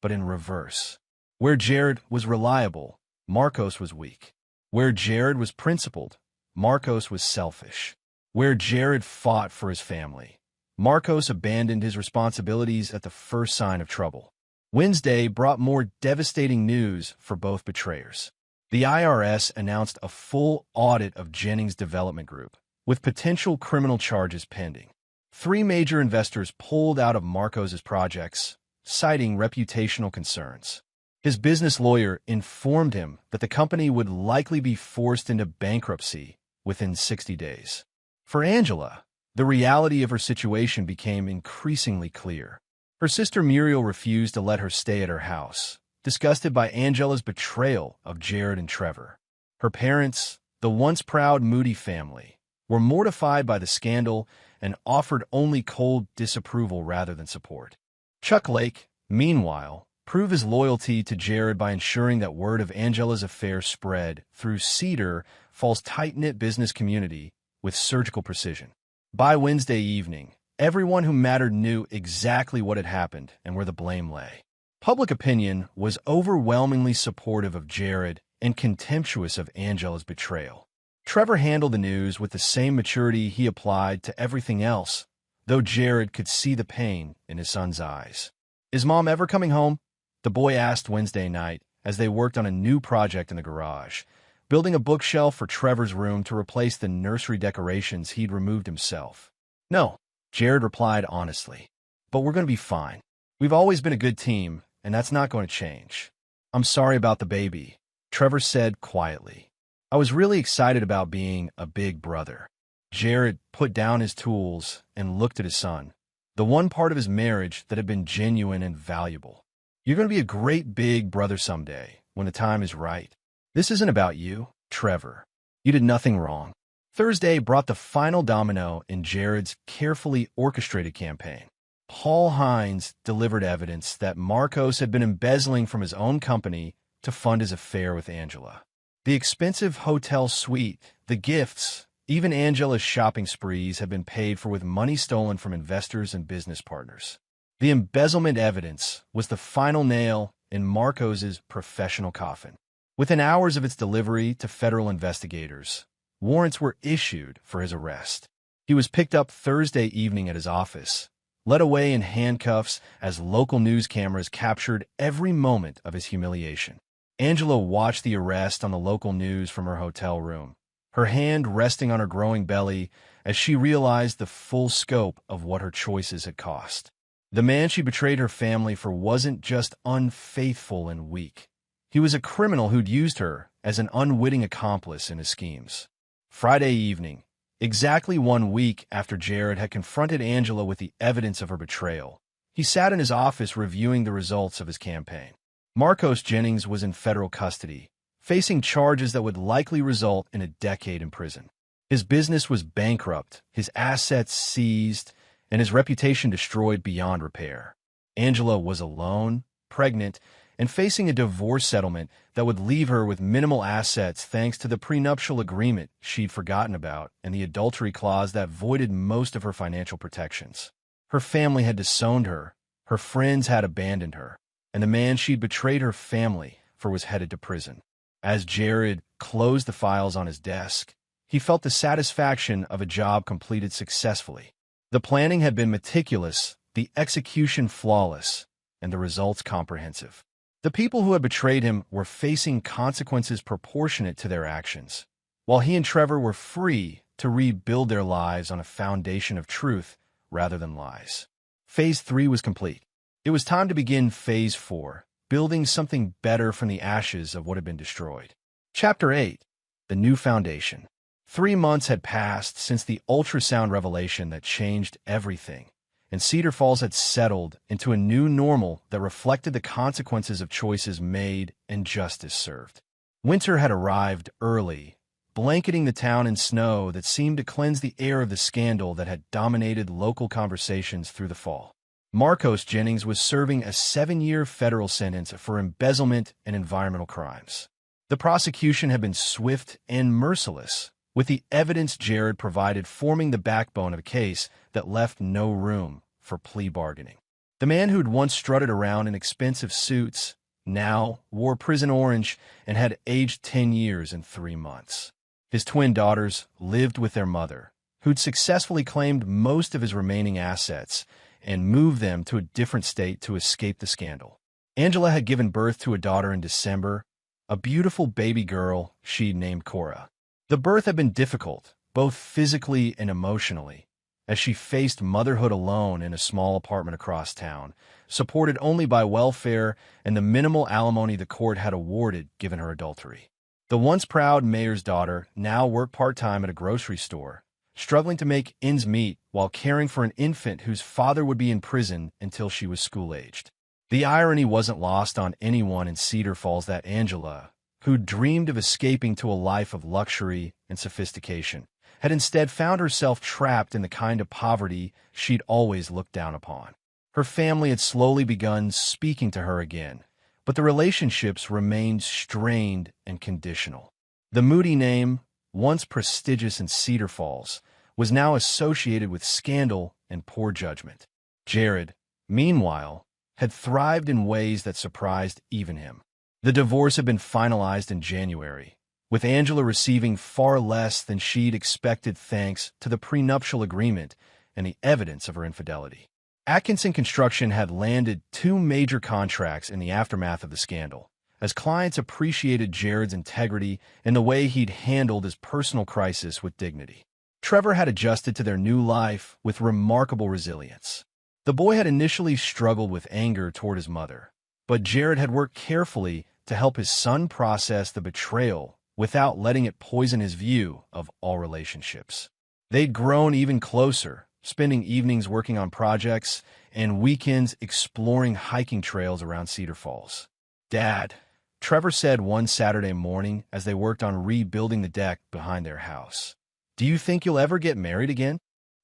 Speaker 1: but in reverse. Where Jared was reliable, Marcos was weak. Where Jared was principled, Marcos was selfish. Where Jared fought for his family, Marcos abandoned his responsibilities at the first sign of trouble. Wednesday brought more devastating news for both betrayers. The IRS announced a full audit of Jennings Development Group, with potential criminal charges pending. 3 major investors pulled out of Marcos's projects, citing reputational concerns. His business lawyer informed him that the company would likely be forced into bankruptcy within 60 days. For Angela, the reality of her situation became increasingly clear. Her sister Muriel refused to let her stay at her house, disgusted by Angela's betrayal of Jared and Trevor. Her parents, the once proud Moody family, were mortified by the scandal and offered only cold disapproval rather than support. Chuck Lake, meanwhile, proved his loyalty to Jared by ensuring that word of Angela's affair spread through Cedar Falls' tight-knit business community with surgical precision. By Wednesday evening, everyone who mattered knew exactly what had happened and where the blame lay. Public opinion was overwhelmingly supportive of Jared and contemptuous of Angela's betrayal. Trevor handled the news with the same maturity he applied to everything else, though Jared could see the pain in his son's eyes. "Is Mom ever coming home?" the boy asked Wednesday night as they worked on a new project in the garage, building a bookshelf for Trevor's room to replace the nursery decorations he'd removed himself. "No," Jared replied honestly, "but we're going to be fine. We've always been a good team, and that's not going to change." "I'm sorry about the baby," Trevor said quietly. "I was really excited about being a big brother." Jared put down his tools and looked at his son, the one part of his marriage that had been genuine and valuable. "You're going to be a great big brother someday, when the time is right. This isn't about you, Trevor. You did nothing wrong." Thursday brought the final domino in Jared's carefully orchestrated campaign. Paul Hines delivered evidence that Marcos had been embezzling from his own company to fund his affair with Angela. The expensive hotel suite, the gifts, even Angela's shopping sprees had been paid for with money stolen from investors and business partners. The embezzlement evidence was the final nail in Marcos's professional coffin. Within hours of its delivery to federal investigators, warrants were issued for his arrest. He was picked up Thursday evening at his office, led away in handcuffs as local news cameras captured every moment of his humiliation. Angela watched the arrest on the local news from her hotel room, her hand resting on her growing belly as she realized the full scope of what her choices had cost. The man she betrayed her family for wasn't just unfaithful and weak. He was a criminal who'd used her as an unwitting accomplice in his schemes. Friday evening, exactly 1 week after Jared had confronted Angela with the evidence of her betrayal, he sat in his office reviewing the results of his campaign. Marcos Jennings was in federal custody, facing charges that would likely result in a decade in prison. His business was bankrupt, his assets seized, and his reputation destroyed beyond repair. Angela was alone, pregnant, and facing a divorce settlement that would leave her with minimal assets thanks to the prenuptial agreement she'd forgotten about and the adultery clause that voided most of her financial protections. Her family had disowned her friends had abandoned her, and the man she'd betrayed her family for was headed to prison. As Jared closed the files on his desk, he felt the satisfaction of a job completed successfully. The planning had been meticulous, the execution flawless, and the results comprehensive. The people who had betrayed him were facing consequences proportionate to their actions, while he and Trevor were free to rebuild their lives on a foundation of truth rather than lies. Phase 3 was complete. It was time to begin Phase 4, building something better from the ashes of what had been destroyed. Chapter 8. The New Foundation. 3 months had passed since the ultrasound revelation that changed everything, and Cedar Falls had settled into a new normal that reflected the consequences of choices made and justice served. Winter had arrived early, blanketing the town in snow that seemed to cleanse the air of the scandal that had dominated local conversations through the fall. Marcos Jennings was serving a 7-year federal sentence for embezzlement and environmental crimes. The prosecution had been swift and merciless, with the evidence Jared provided forming the backbone of a case that left no room for plea bargaining. The man who'd once strutted around in expensive suits now wore prison orange and had aged 10 years and 3 months. His twin daughters lived with their mother, who'd successfully claimed most of his remaining assets and moved them to a different state to escape the scandal. Angela had given birth to a daughter in December, a beautiful baby girl she'd named Cora. The birth had been difficult, both physically and emotionally, as she faced motherhood alone in a small apartment across town, supported only by welfare and the minimal alimony the court had awarded given her adultery. The once proud mayor's daughter now worked part-time at a grocery store, struggling to make ends meet while caring for an infant whose father would be in prison until she was school-aged. The irony wasn't lost on anyone in Cedar Falls that Angela, who dreamed of escaping to a life of luxury and sophistication, had instead found herself trapped in the kind of poverty she'd always looked down upon. Her family had slowly begun speaking to her again, but the relationships remained strained and conditional. The Moody name, once prestigious in Cedar Falls, was now associated with scandal and poor judgment. Jared, meanwhile, had thrived in ways that surprised even him. The divorce had been finalized in January, with Angela receiving far less than she'd expected thanks to the prenuptial agreement and the evidence of her infidelity. Atkinson Construction had landed 2 major contracts in the aftermath of the scandal, as clients appreciated Jared's integrity and the way he'd handled his personal crisis with dignity. Trevor had adjusted to their new life with remarkable resilience. The boy had initially struggled with anger toward his mother, but Jared had worked carefully to help his son process the betrayal without letting it poison his view of all relationships. They'd grown even closer, spending evenings working on projects and weekends exploring hiking trails around Cedar Falls. "Dad," Trevor said one Saturday morning as they worked on rebuilding the deck behind their house, "do you think you'll ever get married again?"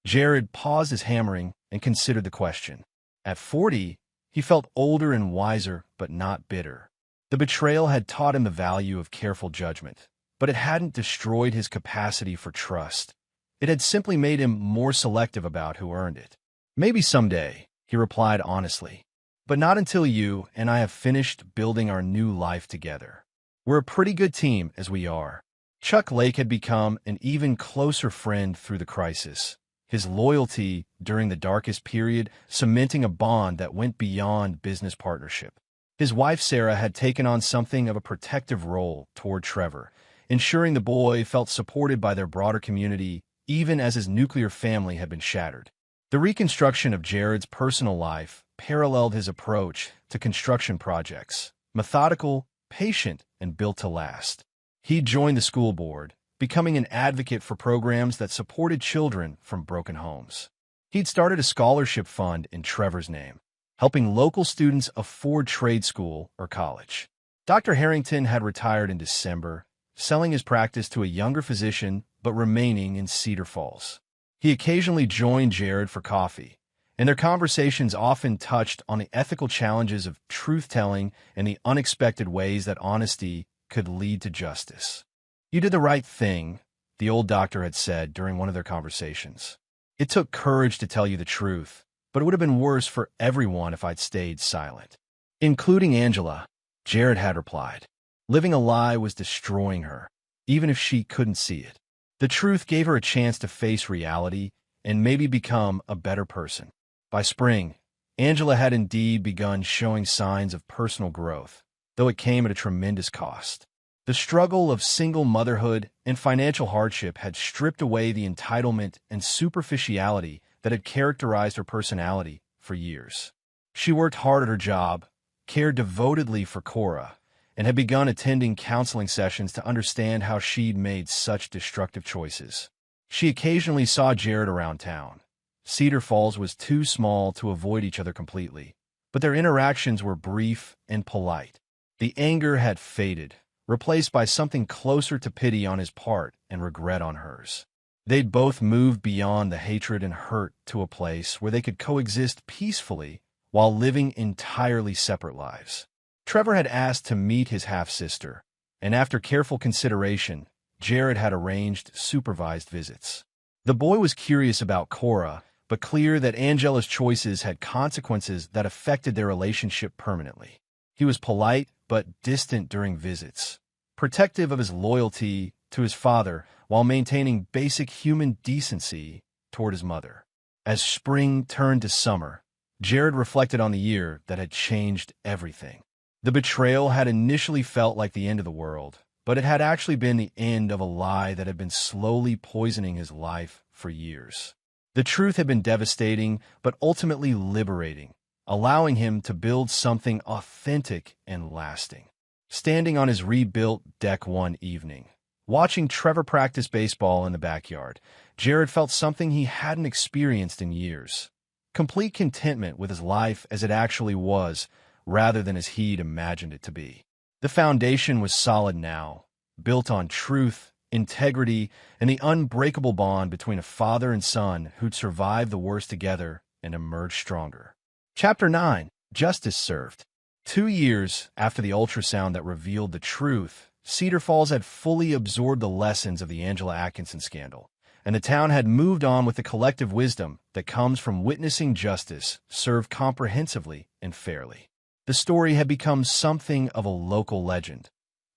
Speaker 1: Jared paused his hammering and considered the question. At 40, he felt older and wiser, but not bitter. The betrayal had taught him the value of careful judgment, but it hadn't destroyed his capacity for trust. It had simply made him more selective about who earned it. "Maybe someday," he replied honestly, "but not until you and I have finished building our new life together. We're a pretty good team as we are." Chuck Lake had become an even closer friend through the crisis, his loyalty during the darkest period cementing a bond that went beyond business partnership. His wife Sarah had taken on something of a protective role toward Trevor, ensuring the boy felt supported by their broader community even as his nuclear family had been shattered. The reconstruction of Jared's personal life paralleled his approach to construction projects, methodical, patient, and built to last. He joined the school board, becoming an advocate for programs that supported children from broken homes. He'd started a scholarship fund in Trevor's name, helping local students afford trade school or college. Dr. Harrington had retired in December, selling his practice to a younger physician but remaining in Cedar Falls. He occasionally joined Jared for coffee, and their conversations often touched on the ethical challenges of truth-telling and the unexpected ways that honesty could lead to justice. "You did the right thing," the old doctor had said during one of their conversations. "It took courage to tell you the truth, but it would have been worse for everyone if I'd stayed silent." Including Angela, Jared had replied. Living a lie was destroying her, even if she couldn't see it. The truth gave her a chance to face reality and maybe become a better person. By spring, Angela had indeed begun showing signs of personal growth, though it came at a tremendous cost. The struggle of single motherhood and financial hardship had stripped away the entitlement and superficiality that had characterized her personality for years. She worked hard at her job, cared devotedly for Cora, and had begun attending counseling sessions to understand how she'd made such destructive choices. She occasionally saw Jared around town. Cedar Falls was too small to avoid each other completely, but their interactions were brief and polite. The anger had faded, replaced by something closer to pity on his part and regret on hers. They'd both moved beyond the hatred and hurt to a place where they could coexist peacefully while living entirely separate lives. Trevor had asked to meet his half-sister, and after careful consideration, Jared had arranged supervised visits. The boy was curious about Cora, but clear that Angela's choices had consequences that affected their relationship permanently. He was polite but distant during visits, protective of his loyalty to his father while maintaining basic human decency toward his mother. As spring turned to summer, Jared reflected on the year that had changed everything. The betrayal had initially felt like the end of the world, but it had actually been the end of a lie that had been slowly poisoning his life for years. The truth had been devastating, but ultimately liberating, allowing him to build something authentic and lasting. Standing on his rebuilt deck one evening, watching Trevor practice baseball in the backyard, Jared felt something he hadn't experienced in years. Complete contentment with his life as it actually was, rather than as he'd imagined it to be. The foundation was solid now, built on truth, integrity, and the unbreakable bond between a father and son who'd survived the worst together and emerged stronger. Chapter 9. Justice Served. 2 years after the ultrasound that revealed the truth, Cedar Falls had fully absorbed the lessons of the Angela Atkinson scandal, and the town had moved on with the collective wisdom that comes from witnessing justice served comprehensively and fairly. The story had become something of a local legend,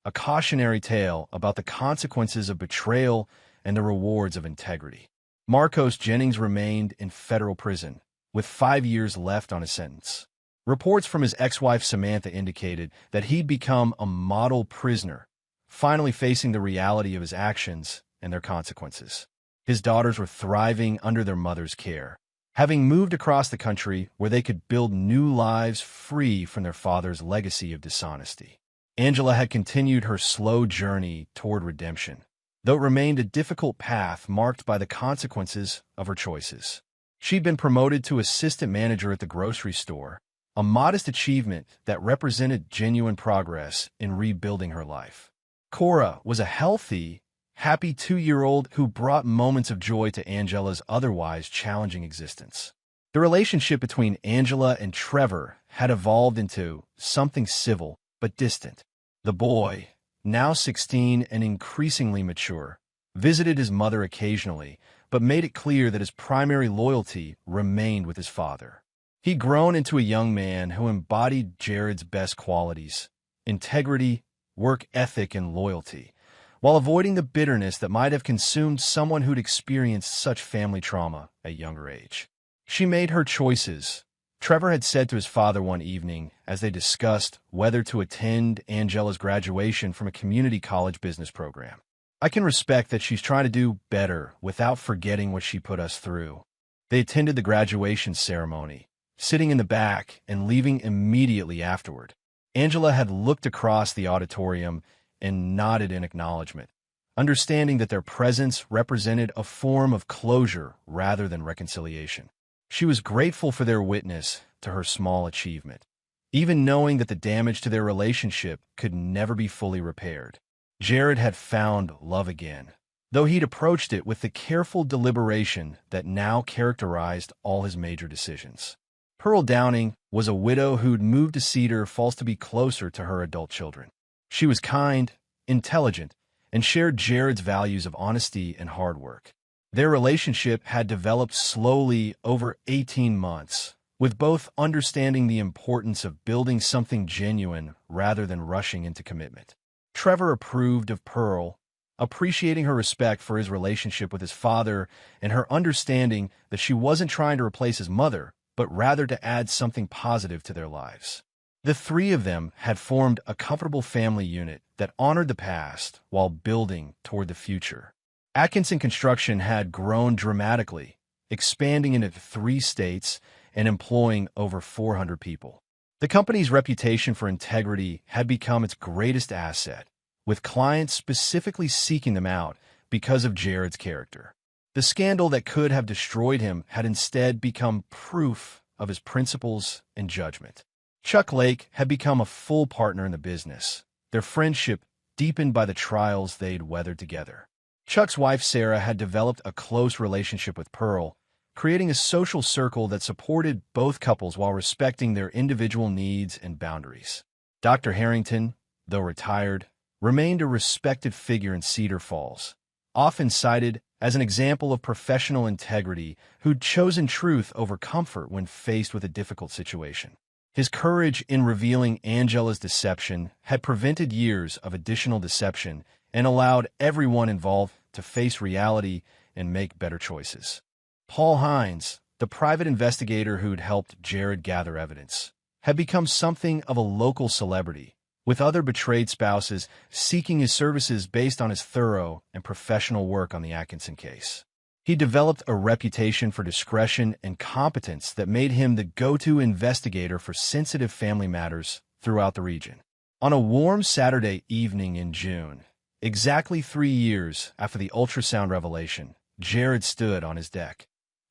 Speaker 1: a cautionary tale about the consequences of betrayal and the rewards of integrity. Marcos Jennings remained in federal prison, with 5 years left on his sentence. Reports from his ex-wife Samantha indicated that he'd become a model prisoner, finally facing the reality of his actions and their consequences. His daughters were thriving under their mother's care, having moved across the country where they could build new lives free from their father's legacy of dishonesty. Angela had continued her slow journey toward redemption, though it remained a difficult path marked by the consequences of her choices. She'd been promoted to assistant manager at the grocery store, a modest achievement that represented genuine progress in rebuilding her life. Cora was a healthy, happy 2-year-old who brought moments of joy to Angela's otherwise challenging existence. The relationship between Angela and Trevor had evolved into something civil but distant. The boy, now 16 and increasingly mature, visited his mother occasionally, but made it clear that his primary loyalty remained with his father. He'd grown into a young man who embodied Jared's best qualities: integrity, work ethic, and loyalty, while avoiding the bitterness that might have consumed someone who'd experienced such family trauma at a younger age. She made her choices, Trevor had said to his father one evening as they discussed whether to attend Angela's graduation from a community college business program. "I can respect that she's trying to do better without forgetting what she put us through." They attended the graduation ceremony, sitting in the back and leaving immediately afterward. Angela had looked across the auditorium and nodded in acknowledgement, understanding that their presence represented a form of closure rather than reconciliation. She was grateful for their witness to her small achievement, even knowing that the damage to their relationship could never be fully repaired. Jared had found love again, though he'd approached it with the careful deliberation that now characterized all his major decisions. Pearl Downing was a widow who'd moved to Cedar Falls to be closer to her adult children. She was kind, intelligent, and shared Jared's values of honesty and hard work. Their relationship had developed slowly over 18 months, with both understanding the importance of building something genuine rather than rushing into commitment. Trevor approved of Pearl, appreciating her respect for his relationship with his father and her understanding that she wasn't trying to replace his mother, but rather to add something positive to their lives. The three of them had formed a comfortable family unit that honored the past while building toward the future. Atkinson Construction had grown dramatically, expanding into 3 states and employing over 400 people. The company's reputation for integrity had become its greatest asset, with clients specifically seeking them out because of Jared's character. The scandal that could have destroyed him had instead become proof of his principles and judgment. Chuck Lake had become a full partner in the business, their friendship deepened by the trials they'd weathered together. Chuck's wife Sarah had developed a close relationship with Pearl, creating a social circle that supported both couples while respecting their individual needs and boundaries. Dr. Harrington, though retired, remained a respected figure in Cedar Falls, often cited as an example of professional integrity who'd chosen truth over comfort when faced with a difficult situation. His courage in revealing Angela's deception had prevented years of additional deception and allowed everyone involved to face reality and make better choices. Paul Hines, the private investigator who'd helped Jared gather evidence, had become something of a local celebrity, with other betrayed spouses seeking his services based on his thorough and professional work on the Atkinson case. He developed a reputation for discretion and competence that made him the go-to investigator for sensitive family matters throughout the region. On a warm Saturday evening in June, exactly 3 years after the ultrasound revelation, Jared stood on his deck.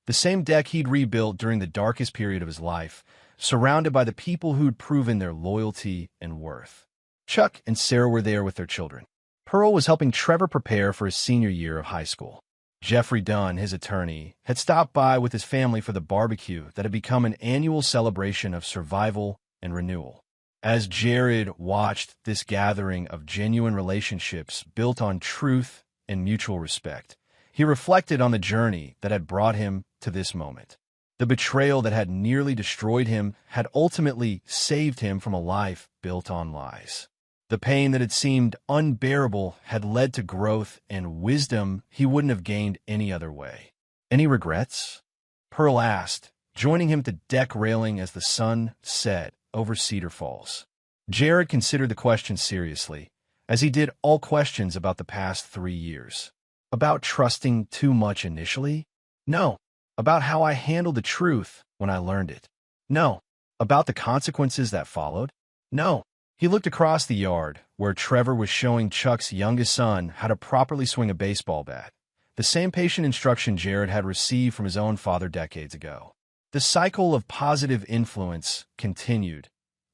Speaker 1: The same deck he'd rebuilt during the darkest period of his life, surrounded by the people who'd proven their loyalty and worth. Chuck and Sarah were there with their children. Pearl was helping Trevor prepare for his senior year of high school. Jeffrey Dunn, his attorney, had stopped by with his family for the barbecue that had become an annual celebration of survival and renewal. As Jared watched this gathering of genuine relationships built on truth and mutual respect, he reflected on the journey that had brought him to this moment. The betrayal that had nearly destroyed him had ultimately saved him from a life built on lies. The pain that had seemed unbearable had led to growth and wisdom he wouldn't have gained any other way. "Any regrets?" Pearl asked, joining him at the deck railing as the sun set over Cedar Falls. Jared considered the question seriously, as he did all questions about the past 3 years. About trusting too much initially? No. About how I handled the truth when I learned it? No. About the consequences that followed? No. He looked across the yard, where Trevor was showing Chuck's youngest son how to properly swing a baseball bat, the same patient instruction Jared had received from his own father decades ago. The cycle of positive influence continued,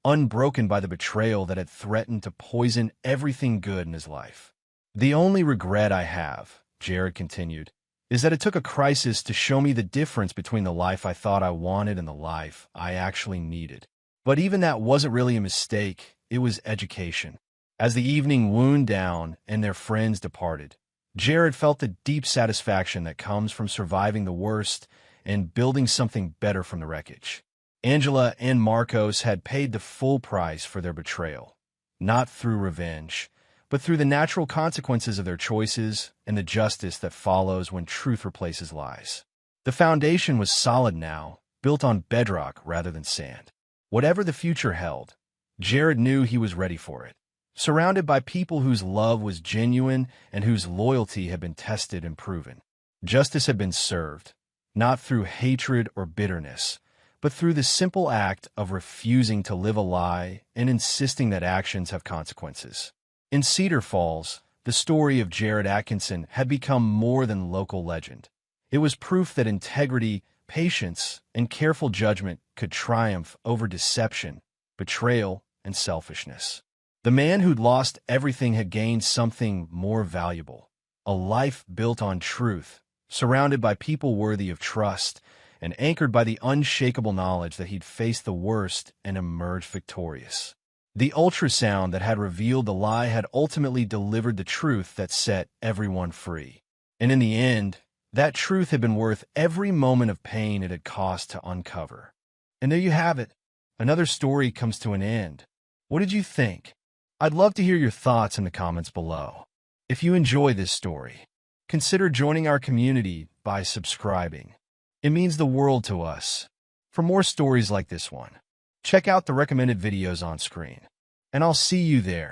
Speaker 1: unbroken by the betrayal that had threatened to poison everything good in his life. "The only regret I have," Jared continued, "is that it took a crisis to show me the difference between the life I thought I wanted and the life I actually needed. But even that wasn't really a mistake. It was education." As the evening wound down and their friends departed, Jared felt the deep satisfaction that comes from surviving the worst and building something better from the wreckage. Angela and Marcos had paid the full price for their betrayal, not through revenge, but through the natural consequences of their choices and the justice that follows when truth replaces lies. The foundation was solid now, built on bedrock rather than sand. Whatever the future held, Jared knew he was ready for it, surrounded by people whose love was genuine and whose loyalty had been tested and proven. Justice had been served, not through hatred or bitterness, but through the simple act of refusing to live a lie and insisting that actions have consequences. In Cedar Falls, the story of Jared Atkinson had become more than local legend. It was proof that integrity, patience, and careful judgment could triumph over deception, betrayal, and selfishness. The man who'd lost everything had gained something more valuable: a life built on truth, surrounded by people worthy of trust, and anchored by the unshakable knowledge that he'd faced the worst and emerged victorious. The ultrasound that had revealed the lie had ultimately delivered the truth that set everyone free. And in the end, that truth had been worth every moment of pain it had cost to uncover. And there you have it. Another story comes to an end. What did you think? I'd love to hear your thoughts in the comments below. If you enjoy this story, consider joining our community by subscribing. It means the world to us. For more stories like this one, check out the recommended videos on screen. And I'll see you there.